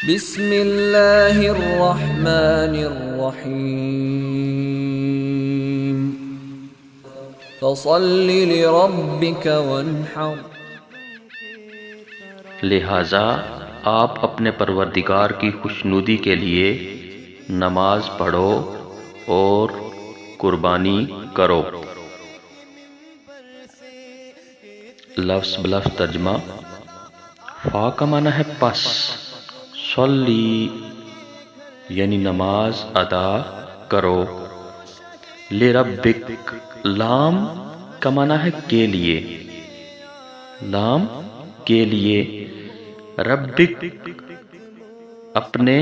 بسم اللہ الرحمن الرحیم فصل لربک وانحر لہذا آپ اپنے پروردگار کی خوشنودی کے لیے نماز پڑھو اور قربانی کرو۔ لفظ بلفظ ترجمہ۔ فا کا معنی ہے پس، صلی یعنی نماز ادا کرو، لربک لام کا معنی ہے کے لیے، لام کے لیے، ربک اپنے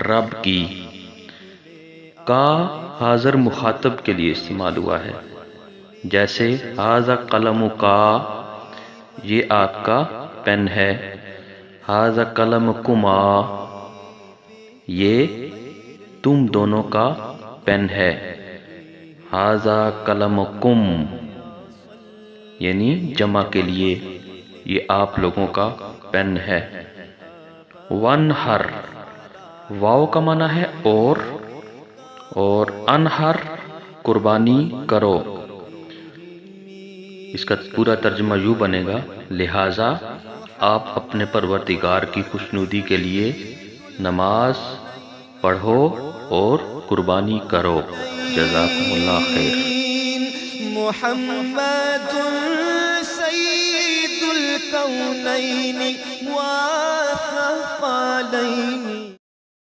رب کی، کا حاضر مخاطب کے لیے استعمال ہوا ہے، جیسے ھذا قلم کا، یہ آپ کا پین ہے، ھذا قلمکما، یہ تم دونوں کا پین ہے، ھذا قلمکم یعنی جمع کے لیے، یہ آپ لوگوں کا پین ہے۔ وانحر واو کا معنی ہے اور انحر قربانی کرو، اس کا پورا ترجمہ یوں بنے گا، لہذا آپ اپنے پروردگار کی خوشنودی کے لیے نماز پڑھو اور قربانی کرو۔ جزاکم اللہ خیر۔ محمد سید الکونین والثقلین